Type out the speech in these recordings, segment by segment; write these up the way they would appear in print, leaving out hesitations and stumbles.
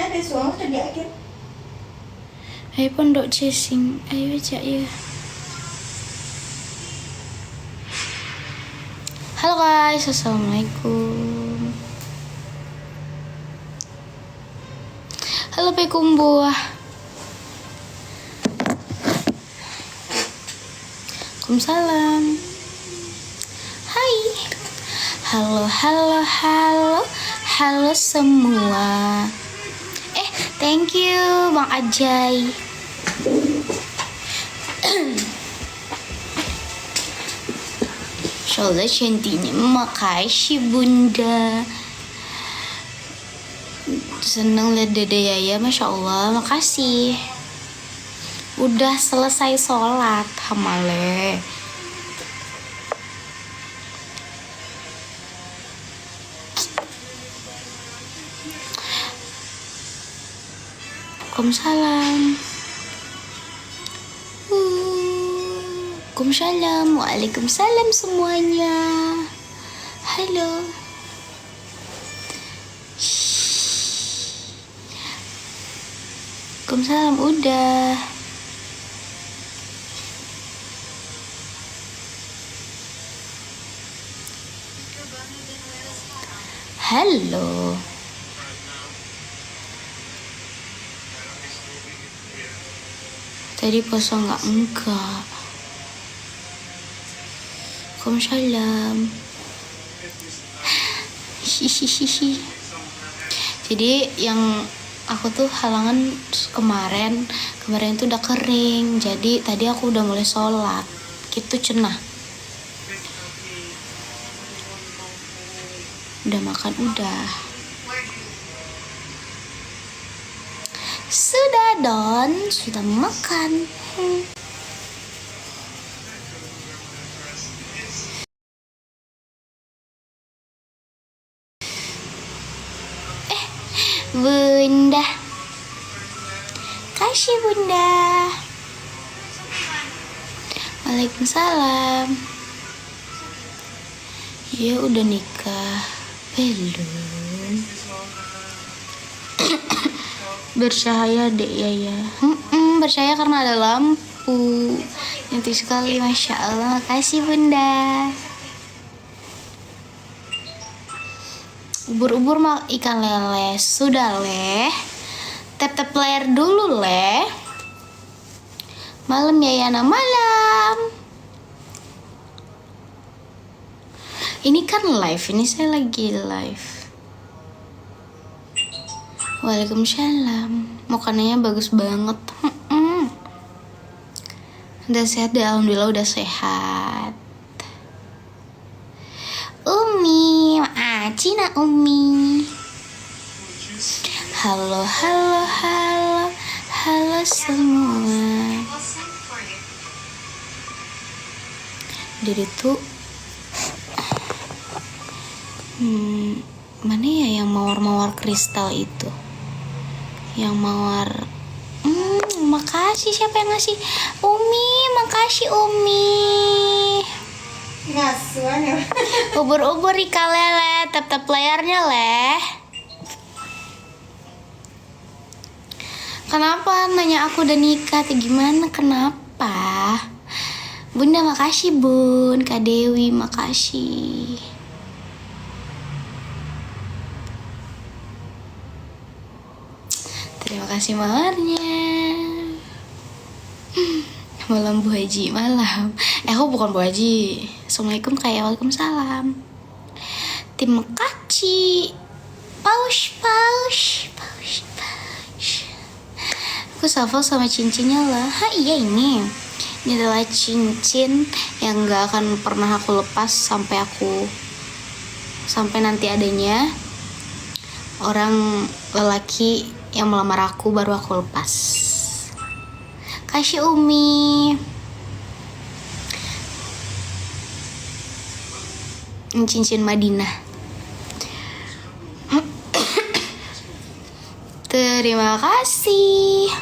ada suara tadi akhir. Ayo pondok chasing, ayo aja ya. Halo guys, assalamualaikum. Halo pekumbuah. Waalaikumsalam. Hai. Halo semua. Thank you Bang Ajay. Insyaallah cantiknya, makasih bunda. Seneng liat dede Yaya, masya Allah, makasih. Udah selesai sholat hamale. Waalaikumsalam. Waalaikumsalam. Waalaikumsalam semuanya. Halo. Waalaikumsalam udah. Halo. Tadi puasa enggak. Waalaikumsalam. Hihihi. Jadi yang aku tuh halangan kemarin tuh udah kering. Jadi tadi aku udah mulai sholat. Gitu cenah. Udah makan udah. Sudah Don, sudah makan. Bunda. Kasih bunda. Waalaikumsalam. Ya udah nikah. Belum. Bercahaya dek ya. Bercahaya karena ada lampu. Cantik sekali, masya Allah. Makasih bunda. Ubur-ubur mau ikan lele. Sudah leh. Tap player dulu leh. Malam ya Yana, malam. Ini kan live. Ini saya lagi live. Waalaikumsalam. Makanannya bagus banget. Udah sehat deh, alhamdulillah udah sehat. Umi, Cina Umi. Halo semua. Jadi tuh mana ya yang mawar-mawar kristal itu? Yang mawar. Makasih, siapa yang ngasih? Umi, makasih Umi. Ngasuhnya. Ubur-ubur ikan lele, tap layarnya leh. Kenapa nanya aku udah nikah? Gimana? Kenapa? Bunda makasih bun, Kak Dewi makasih. Terima kasih mawarnya. Malam Bu Haji, malam. Aku bukan Bu Haji. Assalamualaikum kayak waalaikumsalam. Terima kasih. Paus. Aku shuffle sama cincinnya lah. Iya ini. Ini adalah cincin yang gak akan pernah aku lepas sampai nanti adanya orang lelaki yang melamar aku baru aku lepas. Kasih Umi. Cincin Madinah. Terima kasih.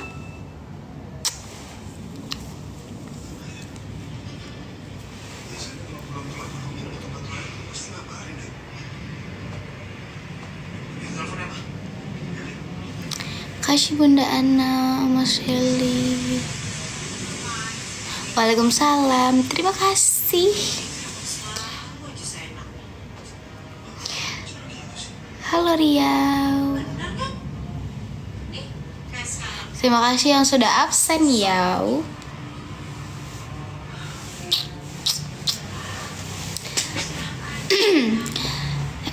Makasih Bunda Ana, Mas Heli. Waalaikumsalam. Terima kasih. Halo Riau. Terima kasih yang sudah absen ya.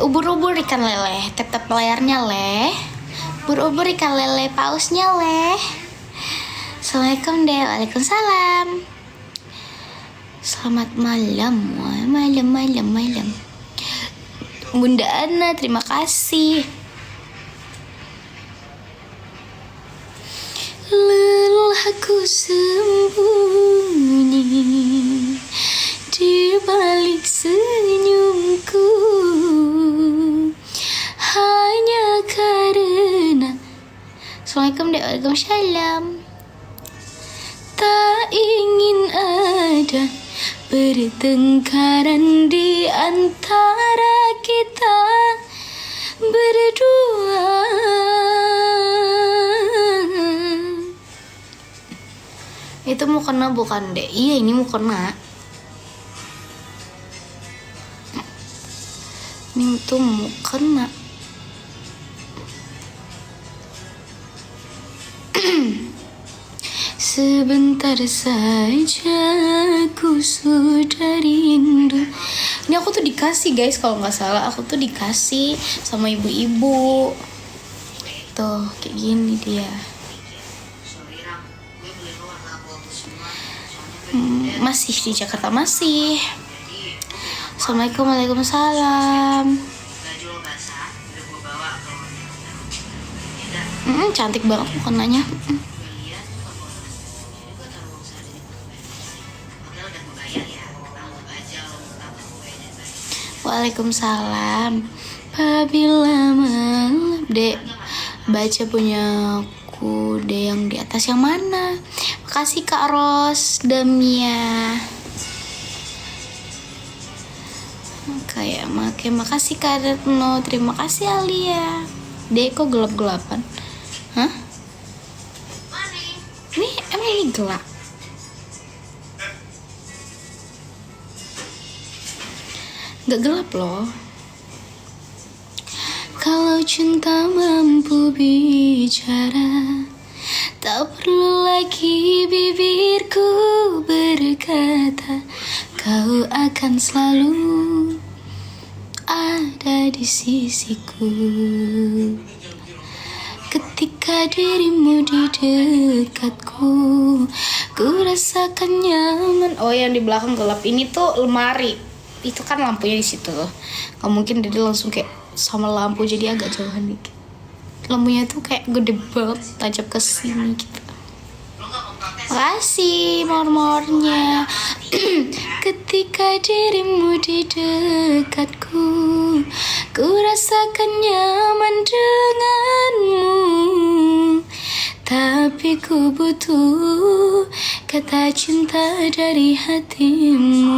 Ubur-ubur ikan lele, tep-tep layarnya leh. Ubur-ubur ikan lele, pausnya leh. Assalamualaikum deh, waalaikumsalam. Selamat malam, malam. Bunda Ana, terima kasih. Lelahku sembunyi di balik senyumku, hanya karena Assalamualaikum dek, waalaikumsalam. Tak ingin ada pertengkaran di antara kita berdua. Itu mau kena bukan dek? Iya, ini mau kena. Ini tuh mau kena. Sebentar saja aku sudah rindu. Ini aku tuh dikasih guys, kalau nggak salah aku tuh dikasih sama ibu-ibu. Tuh kayak gini dia. Masih di Jakarta masih. Assalamualaikum, waalaikumsalam. Cantik banget mukenanya. Waalaikumsalam. Apabila malam dek baca punya aku deh, yang di atas yang mana? Makasih Kak Ros Damia. Kayak makasih Kak Retno, terima kasih Alia. Dek kok gelap-gelapan? Hah? Ini emang ini gelap? Gak gelap loh. Kalau cinta mampu bicara, tak perlu lagi bibirku berkata, kau akan selalu ada di sisiku. Ketika dirimu di dekatku, ku rasakan nyaman. Oh, yang di belakang gelap ini tuh lemari. Itu kan lampunya di situ. Gak mungkin dia langsung kayak sama lampu, jadi agak jauhan dikit. Lampunya tuh kayak gede banget, tancap ke sini gitu. Makasih mormornya. Ketika dirimu di dekatku, ku rasakan nyaman denganmu. Tapi ku butuh kata cinta dari hatimu.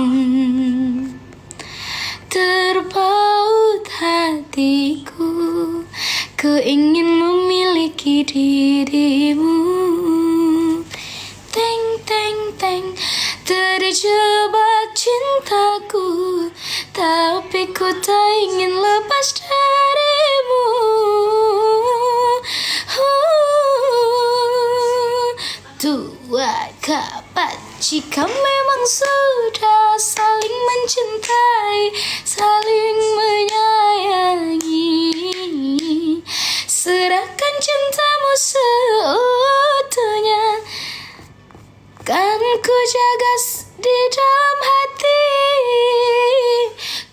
Terpaut hatiku, ku ingin memiliki dirimu. Teng teng teng, terjebak cintaku, tapi ku tak ingin lepas darimu. Dua kapan jika memang sudah saling mencintai, saling menyayangi, serahkan cintamu seutuhnya, kan ku jaga di dalam hati.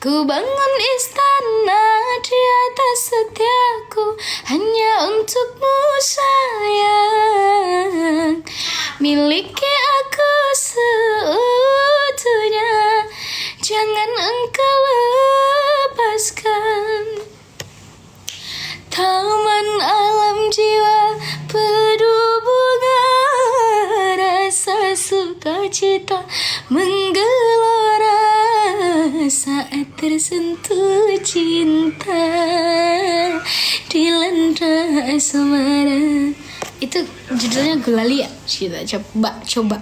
Ku bangun istana di atas setiaku, hanya untukmu sayang. Miliki aku seutuhnya, jangan engkau lepaskan. Taman alam jiwa penuh bunga, rasa sukacita menggelora saat tersentuh cinta dilanda asmara. Itu judulnya Gulali ya? Coba.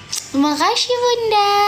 Terima kasih Bunda.